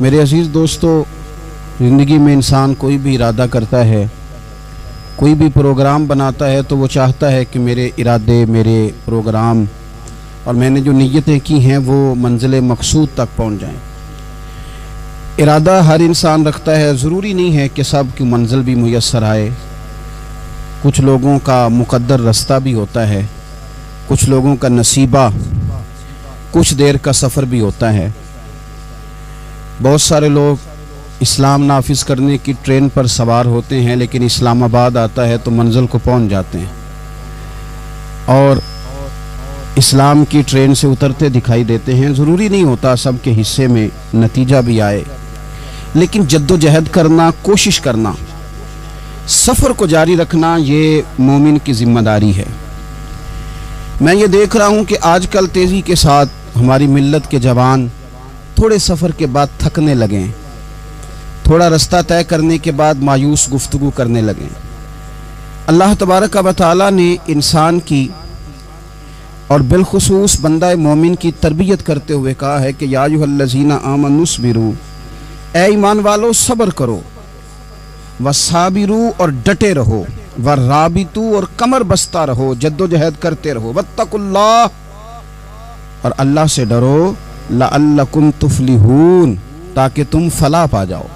मेरे अजीज़ दोस्तों, ज़िंदगी में इंसान कोई भी इरादा करता है, कोई भी प्रोग्राम बनाता है तो वो चाहता है कि मेरे इरादे, मेरे प्रोग्राम और मैंने जो नीयतें की हैं वो मंजिल मकसूद तक पहुंच जाएं। इरादा हर इंसान रखता है, ज़रूरी नहीं है कि सब की मंजिल भी मुयस्सर आए। कुछ लोगों का मुक़द्दर रास्ता भी होता है, कुछ लोगों का नसीबा कुछ देर का सफ़र भी होता है। बहुत सारे लोग इस्लाम नाफिज करने की ट्रेन पर सवार होते हैं, लेकिन इस्लामाबाद आता है तो मंजिल को पहुंच जाते हैं और इस्लाम की ट्रेन से उतरते दिखाई देते हैं। ज़रूरी नहीं होता सब के हिस्से में नतीजा भी आए, लेकिन जद्दोजहद करना, कोशिश करना, सफ़र को जारी रखना, ये मोमिन की ज़िम्मेदारी है। मैं ये देख रहा हूँ कि आजकल तेज़ी के साथ हमारी मिल्लत के जवान थोड़े सफ़र के बाद थकने लगें, थोड़ा रास्ता तय करने के बाद मायूस गुफ्तगू करने लगें। अल्लाह तबारक व तआला ने इंसान की और बिलखुसूस बंदा मोमिन की तरबियत करते हुए कहा है कि या अय्युहल्लज़ीना आमनुस्बिरू, ए ईमान वालो सब्र करो, वसाबिरू और डटे रहो, वराबितू और कमर बस्ता रहो, जद्दोजहद करते रहो, वत्तकुल्लाह और अल्लाह से डरो, लअल्लकुम तुफलिहून, ताकि तुम फलाह पा जाओ।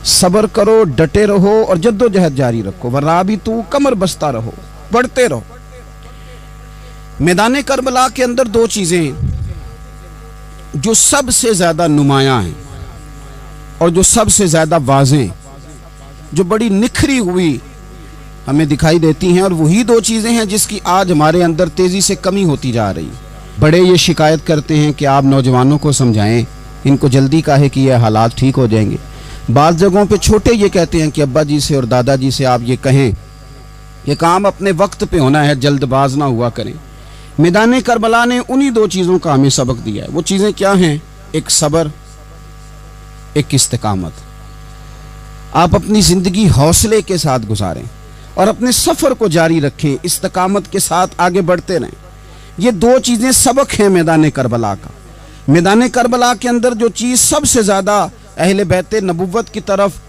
सब्र करो, डटे रहो और जद्दोजहद जारी रखो, वराबितू कमर बस्ता रहो, बढ़ते रहो। मैदान करबला के अंदर दो चीज़ें जो सबसे ज़्यादा नुमायां हैं और जो सबसे ज़्यादा वाज़ेह, जो बड़ी निखरी हुई हमें दिखाई देती हैं, और वही दो चीज़ें हैं जिसकी आज हमारे अंदर तेज़ी से कमी होती जा रही। बड़े ये शिकायत करते हैं कि आप नौजवानों को समझाएं, इनको जल्दी का है कि ये हालात ठीक हो जाएंगे। बाज़ जगहों पे छोटे ये कहते हैं कि अब्बा जी से और दादाजी से आप ये कहें, ये काम अपने वक्त पे होना है, जल्दबाज ना हुआ करें। मैदान करबला ने उन्हीं दो चीज़ों का हमें सबक दिया है। वो चीज़ें क्या हैं? एक सब्र, एक इस्तिकामत। आप अपनी ज़िंदगी हौसले के साथ गुजारें और अपने सफ़र को जारी रखें, इस्तिकामत के साथ आगे बढ़ते रहें। ये दो चीज़ें सबक हैं मैदान करबला का। मैदान करबला के अंदर जो चीज़ सबसे ज़्यादा अहले बैत नबुव्वत की तरफ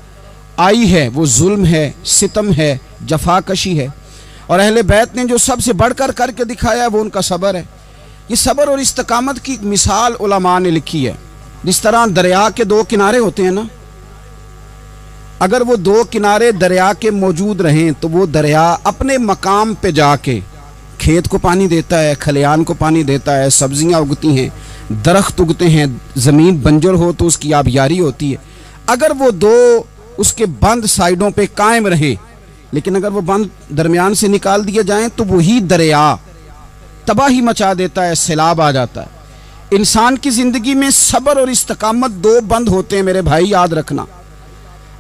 आई है वो जुल्म है, सितम है, जफाकशी है, और अहले बैत ने जो सबसे बढ़कर करके दिखाया है वो उनका सब्र है। ये सब्र और इस्तिकामत की मिसाल उलमा ने लिखी है। जिस तरह दरिया के दो किनारे होते हैं ना, अगर वो दो किनारे दरिया के मौजूद रहें तो वो दरिया अपने मकाम पे जाके खेत को पानी देता है, खलियान को पानी देता है, सब्जियां उगती हैं, दरख्त उगते हैं, ज़मीन बंजर हो तो उसकी आबियारी होती है। अगर वो दो उसके बंद साइडों पे कायम रहे, लेकिन अगर वो बंद दरमियान से निकाल दिए जाएं तो वही दरिया तबाही मचा देता है, सैलाब आ जाता है। इंसान की ज़िंदगी में सब्र और इस्तिकामत दो बंद होते हैं मेरे भाई, याद रखना।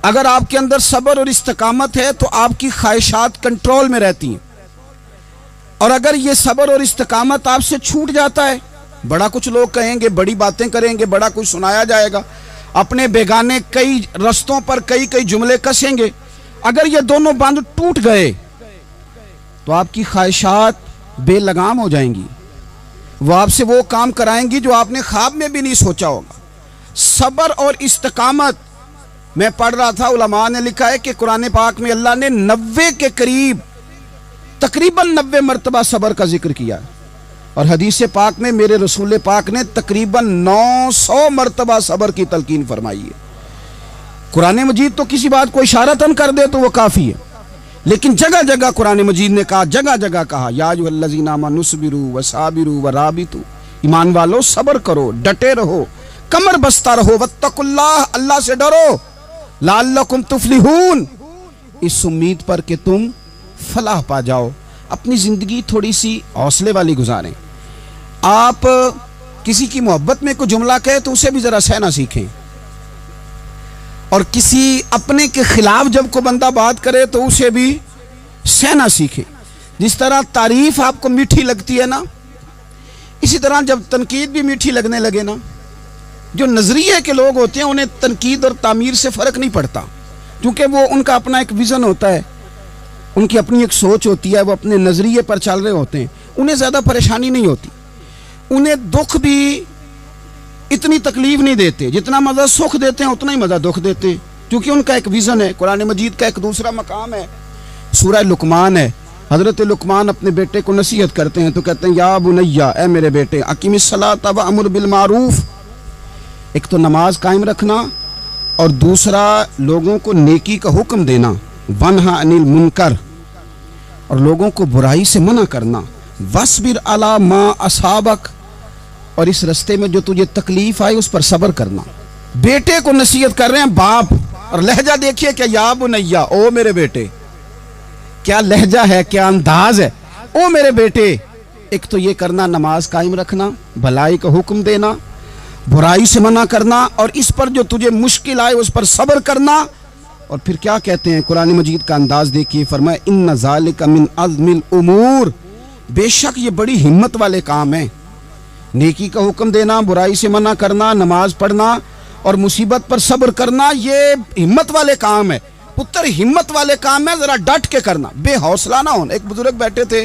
अगर आपके अंदर सब्र और इस्तिकामत है तो आपकी ख्वाहिशात कंट्रोल में रहती हैं, और अगर ये सब्र और इस्तिकामत आपसे छूट जाता है, बड़ा कुछ लोग कहेंगे, बड़ी बातें करेंगे, बड़ा कुछ सुनाया जाएगा, अपने बेगाने कई रस्तों पर कई कई जुमले कसेंगे। अगर ये दोनों बंद टूट गए तो आपकी ख्वाहिशात बेलगाम हो जाएंगी, वो आपसे वो काम कराएंगी जो आपने ख्वाब में भी नहीं सोचा होगा। सब्र और इस्तिकामत, मैं पढ़ रहा था, उलमा ने लिखा है कि कुरान पाक में अल्लाह ने 90 के करीब, तकरीबन 90 मरतबा सब्र का जिक्र किया, और हदीस पाक में मेरे रसूल पाक ने तकरीबन 900 मरतबा सब्र की तलकीन फरमाई है। कुरान मजीद तो किसी बात को इशारतन कर दे तो वो काफ़ी है, लेकिन जगह जगह कुरान मजीद ने कहा, जगह जगह कहा, या अय्युहल्लज़ीना आमनुस्बिरू वसाबिरू वराबितू, ईमान वालो सब्र करो, डटे रहो, कमर बस्ता रहो, वत्तकुल्लाह, अल्लाह से डरो, लअल्लकुम तुफलिहून, इस उम्मीद पर कि तुम फलाह पा जाओ। अपनी ज़िंदगी थोड़ी सी हौसले वाली गुजारें। आप किसी की मोहब्बत में कोई जुमला कहे तो उसे भी ज़रा सहना सीखें, और किसी अपने के खिलाफ जब को बंदा बात करे तो उसे भी सहना सीखे। जिस तरह तारीफ आपको मीठी लगती है ना, इसी तरह जब तनकीद भी मीठी लगने लगे ना, जो नजरिए के लोग होते हैं उन्हें तनकीद और तामीर से फ़र्क नहीं पड़ता, क्योंकि वो उनका अपना एक विज़न होता है, उनकी अपनी एक सोच होती है, वो अपने नजरिए पर चल रहे होते हैं, उन्हें ज़्यादा परेशानी नहीं होती। उन्हें दुख भी इतनी तकलीफ नहीं देते, जितना मज़ा सुख देते हैं उतना ही मज़ा दुख देते हैं, क्योंकि उनका एक विज़न है। कुरान मजीद का एक दूसरा मकाम है, सूरह लुकमान है। हज़रत लुकमान अपने बेटे को नसीहत करते हैं तो कहते हैं या बुनैया, ए मेरे बेटे, अकीमिस्सलात व अम्र बिल मारूफ, एक तो नमाज कायम रखना और दूसरा लोगों को नेकी का हुक्म देना, वन्हा अनिल मुनकर, और लोगों को बुराई से मना करना, वस्बिर अला मा असाबक, और इस रास्ते में जो तुझे तकलीफ आई उस पर सब्र करना। बेटे को नसीहत कर रहे हैं बाप, और लहजा देखिए क्या, या बुनैया, ओ मेरे बेटे, क्या लहजा है, क्या अंदाज है, ओ मेरे बेटे। एक तो ये करना, नमाज कायम रखना, भलाई का हुक्म देना, बुराई से मना करना, और इस पर जो तुझे मुश्किल आए उस पर सब्र करना। और फिर क्या कहते हैं, कुरान मजीद का अंदाज देखिए, फरमाए इन्न ज़ालिका मिन अज़्मिल उमूर, बेशक ये बड़ी हिम्मत वाले काम है। नेकी का हुक्म देना, बुराई से मना करना, नमाज पढ़ना और मुसीबत पर सब्र करना, ये हिम्मत वाले काम है पुत्र, हिम्मत वाले काम है, जरा डट के करना, बेहौसला ना होना। एक बुजुर्ग बैठे थे,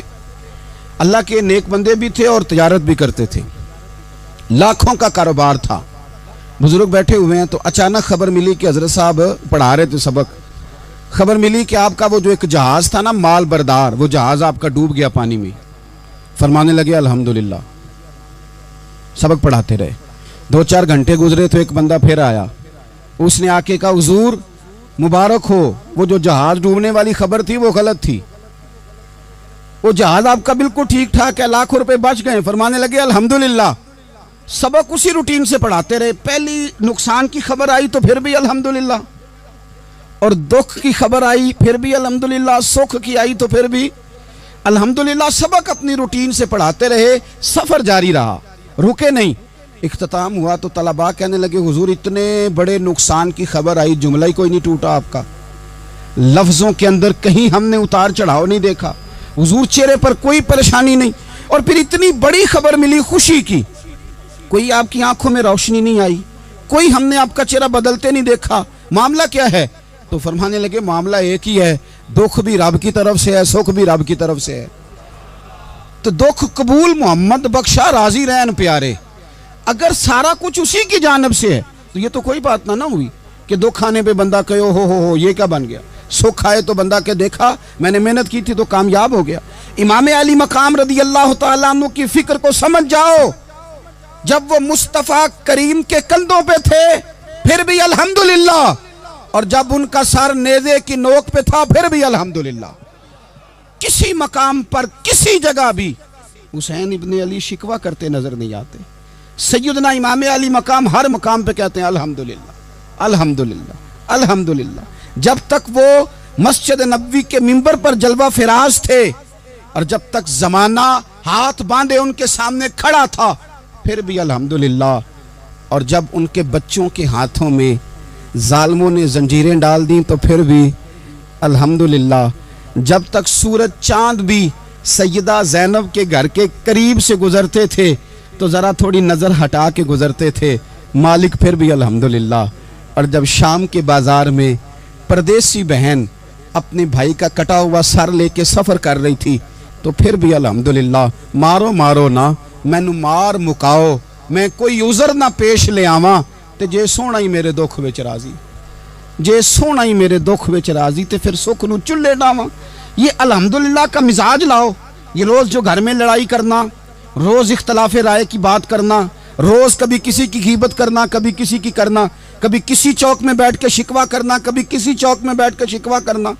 अल्लाह के नेक बंदे भी थे और तिजारत भी करते थे, लाखों का कारोबार था। बुजुर्ग बैठे हुए हैं तो अचानक खबर मिली कि हजरत साहब पढ़ा रहे थे सबक, खबर मिली कि आपका वो जो एक जहाज था ना, माल बरदार, वो जहाज आपका डूब गया पानी में। फरमाने लगे अल्हम्दुलिल्लाह, सबक पढ़ाते रहे। 2-4 घंटे गुजरे तो एक बंदा फिर आया, उसने आके कहा हुजूर मुबारक हो, वो जो जहाज डूबने वाली खबर थी वो गलत थी, वो जहाज आपका बिल्कुल ठीक ठाक है, लाखों रुपए बच गए। फरमाने लगे अल्हम्दुलिल्लाह। सबक उसी रूटीन से पढ़ाते रहे। पहली नुकसान की खबर आई तो फिर भी अल्हम्दुलिल्लाह, और दुख की खबर आई फिर भी अल्हम्दुलिल्लाह, सुख की आई तो फिर भी अल्हम्दुलिल्लाह। सबक अपनी रूटीन से पढ़ाते रहे, सफर जारी रहा, रुके नहीं। इख्तिताम हुआ तो तलबा कहने लगे हुजूर इतने बड़े नुकसान की खबर आई, जुमला ही कोई नहीं टूटा आपका, लफ्जों के अंदर कहीं हमने उतार चढ़ाव नहीं देखा, हुजूर चेहरे पर कोई परेशानी नहीं, और फिर इतनी बड़ी खबर मिली खुशी की, कोई आपकी आंखों में रोशनी नहीं आई, कोई हमने आपका चेहरा बदलते नहीं देखा, मामला क्या है? तो फरमाने लगे मामला एक ही है, दुख भी रब की तरफ से है, सुख भी रब की तरफ से है। तो दुख कबूल मोहम्मद बख्शा, राजी रहन प्यारे। अगर सारा कुछ उसी की जानब से है तो ये तो कोई बात ना हुई कि दुख आने पे बंदा कहे हो ये क्या बन गया, सुख आए तो बंदा के देखा मैंने मेहनत की थी तो कामयाब हो गया। इमाम अली मकाम रदी अल्लाह तआला अन्हु की फिक्र को समझ जाओ, जब वो मुस्तफ़ा करीम के कंधों पे थे फिर भी अल्हम्दुलिल्लाह, और जब उनका सर नेज़े की नोक पे था फिर भी अल्हम्दुलिल्लाह। किसी मकाम पर किसी जगह भी हुसैन इब्ने अली शिकवा करते नजर नहीं आते। सैयदना इमाम अली मकाम हर मकाम पे कहते हैं अल्हम्दुलिल्लाह अल्हम्दुलिल्लाह अल्हम्दुलिल्लाह। जब तक वो मस्जिद नबवी के मिंबर पर जलवा फिराज थे और जब तक जमाना हाथ बांधे उनके सामने खड़ा था फिर भी अल्हम्दुलिल्लाह, और जब उनके बच्चों के हाथों में जालिमों ने जंजीरें डाल दी तो फिर भी अल्हम्दुलिल्लाह। जब तक सूरज चांद भी सैयदा ज़ैनब के घर के करीब से गुजरते थे तो ज़रा थोड़ी नज़र हटा के गुजरते थे मालिक, फिर भी अल्हम्दुलिल्लाह। और जब शाम के बाज़ार में परदेसी बहन अपने भाई का कटा हुआ सर लेके सफ़र कर रही थी तो फिर भी अल्हम्दुलिल्लाह। मारो मारो ना मैनू मार मुकाओ, मैं कोई उज़र ना पेश ले आवां, ते जे सोहना ही मेरे दुख विच राजी, जे सोहना ही मेरे दुख विच राजी, ते फिर सुख नू चुल्ले डावां। ये अल्हम्दुलिल्लाह का मिजाज लाओ। ये रोज़ जो घर में लड़ाई करना, रोज़ इख्तलाफ राय की बात करना, रोज़ कभी किसी की गीबत करना, कभी किसी की करना, कभी किसी चौक में बैठ के शिकवा करना, कभी किसी चौक में बैठ के शिकवा करना,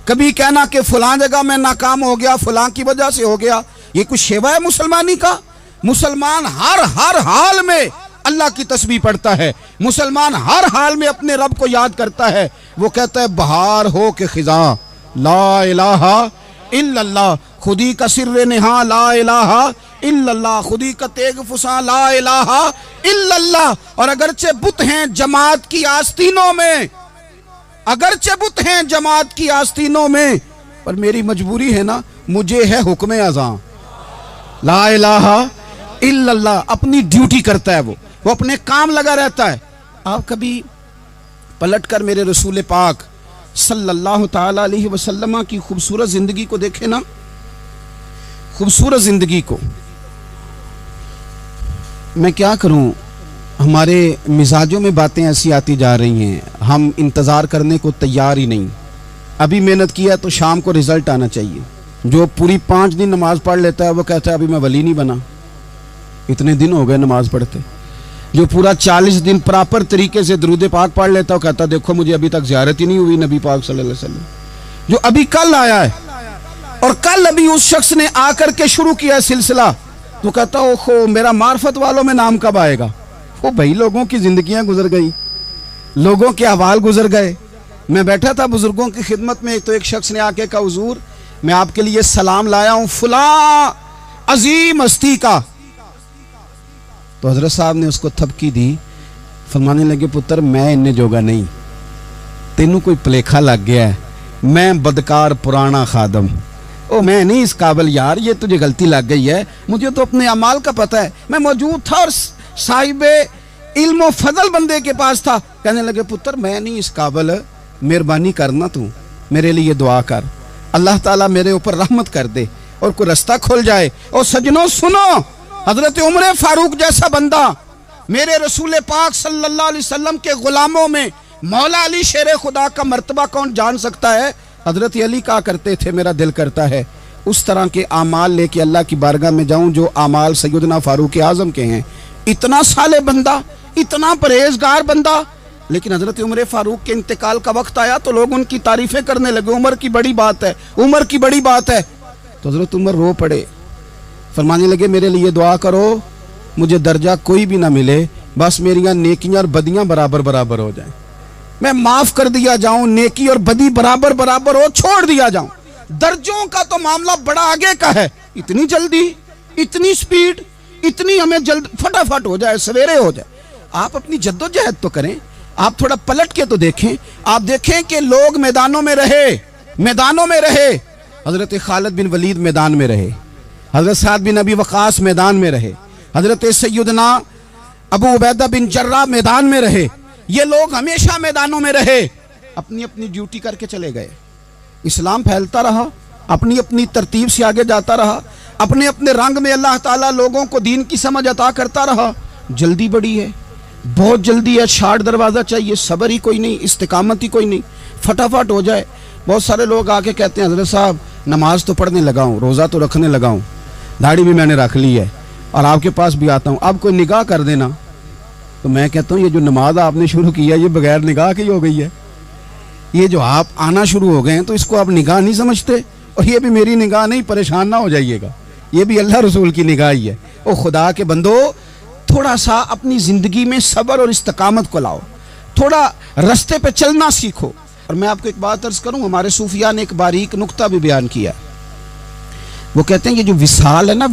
कभी कहना कि फलां जगह में नाकाम हो गया, फलां की वजह से हो गया। ये कुछ शेवा है मुसलमानी का? मुसलमान हर हाल में अल्लाह की तस्बीह पढ़ता है, मुसलमान हर हाल में अपने रब को याद करता है। वो कहता है बहार हो के खिजा ला इलाहा इल्लल्लाह, खुदी का सिर्रे नेहा ला इलाहा इल्लल्लाह, खुदी का तेग फुसा ला इलाहा इल्लल्लाह। और अगरचे बुत हैं जमात की आस्तीनों में, अगरचे बुत हैं जमात की आस्तीनों में, पर मेरी मजबूरी है ना, मुझे है हुक्म अज़ां ला इलाहा इल्लल्लाह। अपनी ड्यूटी करता है वो अपने काम लगा रहता है। आप कभी पलट कर मेरे रसूल पाक सल्लल्लाहु ताला अलैहि वसल्लम की खूबसूरत जिंदगी को देखें ना, खूबसूरत जिंदगी को। मैं क्या करूं, हमारे मिजाजों में बातें ऐसी आती जा रही हैं, हम इंतज़ार करने को तैयार ही नहीं। अभी मेहनत किया तो शाम को रिज़ल्ट आना चाहिए। जो पूरी 5 दिन नमाज़ पढ़ लेता है वो कहता है अभी मैं वली नहीं बना, इतने दिन हो गए नमाज़ पढ़ते। जो पूरा 40 दिन प्रॉपर तरीके से दरूद पाक पढ़ लेता है वो कहता देखो मुझे अभी तक ज़ियारत ही नहीं हुई नबी पाक सल्लल्लाहु अलैहि वसल्लम। जो अभी कल आया है और कल अभी उस शख्स ने आकर के शुरू किया सिलसिला, तो कहता ओहो मेरा मार्फत वालों में नाम कब आएगा। वो भाई लोगों की जिंदगियां गुजर गई, लोगों के अहवाल गुजर गए। मैं बैठा था बुजुर्गों की खिदमत में, तो एक शख्स ने आके कहा हुजूर मैं आपके लिए सलाम लाया हूं फुला अजीम हस्ती का। तो हजरत साहब ने उसको थपकी दी, फरमाने लगे पुत्र मैं इन्हें जोगा नहीं, तेनू कोई प्लेखा लग गया है, मैं बदकार पुराना खादम, ओ मैं नहीं इस काबिल यार, ये तुझे गलती लग गई है, मुझे तो अपने अमाल का पता है, मैं मौजूद था और साहिबे इल्म फजल बंदे के पास था। कहने लगे पुत्र मैं नहीं इस काबिल, मेहरबानी करना तू मेरे लिए दुआ कर, अल्लाह ताला मेरे ऊपर रहमत कर दे और कोई रास्ता खुल जाए। और सजनों सुनो, हजरत उमर फारूक जैसा बंदा मेरे रसूल पाक सल्लल्लाहु अलैहि वसल्लम के गुलामों में मौला अली शेर खुदा का मर्तबा कौन जान सकता है। हजरत अली कहा करते थे मेरा दिल करता है उस तरह के आमाल लेके अल्लाह की बारगाह में जाऊं जो आमाल सैयदना फारूक आजम के हैं। इतना साले बंदा, इतना परहेजगार बंदा, लेकिन हजरत उमर फारूक के इंतकाल का वक्त आया तो लोग उनकी तारीफें करने लगे, उमर की बड़ी बात है, उमर की बड़ी बात है। तो हजरत उमर रो पड़े, फरमाने लगे मेरे लिए दुआ करो, मुझे दर्जा कोई भी ना मिले, बस मेरियां नेकियां और बदियां बराबर बराबर हो जाएं, मैं माफ कर दिया जाऊं, नेकी और बदी बराबर बराबर हो, छोड़ दिया जाऊं। दर्जों का तो मामला बड़ा आगे का है, इतनी जल्दी, इतनी स्पीड, इतनी हमें जल्द फटाफट हो जाए, सवेरे हो जाए। आप अपनी जद्दोजहद तो करें, आप थोड़ा पलट के तो देखें। आप देखें कि लोग मैदानों में रहे, मैदानों में रहे। हजरत खालिद बिन वलीद मैदान में रहे, हजरत साद बिन अबी वकास मैदान में रहे, हजरत सैयदना अबू उबैदा बिन जर्रा मैदान में रहे। ये लोग हमेशा मैदानों में रहे, अपनी अपनी ड्यूटी करके चले गए। इस्लाम फैलता रहा, अपनी अपनी तरतीब से आगे जाता रहा, अपने अपने रंग में अल्लाह ताला लोगों को दीन की समझ अता करता रहा। जल्दी बड़ी है, बहुत जल्दी है, शार्ट दरवाज़ा चाहिए, सब्र ही कोई नहीं, इस्तिकामत ही कोई नहीं, फटाफट हो जाए। बहुत सारे लोग आके कहते हैं हजरत साहब नमाज तो पढ़ने लगा हूँ, रोज़ा तो रखने लगा हूँ, दाढ़ी भी मैंने रख ली है और आपके पास भी आता हूँ, अब कोई निगाह कर देना। तो मैं कहता हूँ ये जो नमाज आपने शुरू किया ये बगैर निगाह की हो गई है। ये जो आप आना शुरू हो गए हैं तो इसको आप निगाह नहीं समझते, और ये भी मेरी निगाह नहीं, परेशान ना हो जाइएगा, ये भी अल्लाह रसूल की निगाह ही है। ओ खुदा के बंदो, थोड़ा सा अपनी ज़िंदगी में सब्र और इस्तकामत को लाओ, थोड़ा रास्ते पे चलना सीखो। और मैं आपको एक बात अर्ज करूं, हमारे सूफिया ने एक बारीक नुक्ता भी बयान किया। वो कहते हैं ये जो विसाल है ना,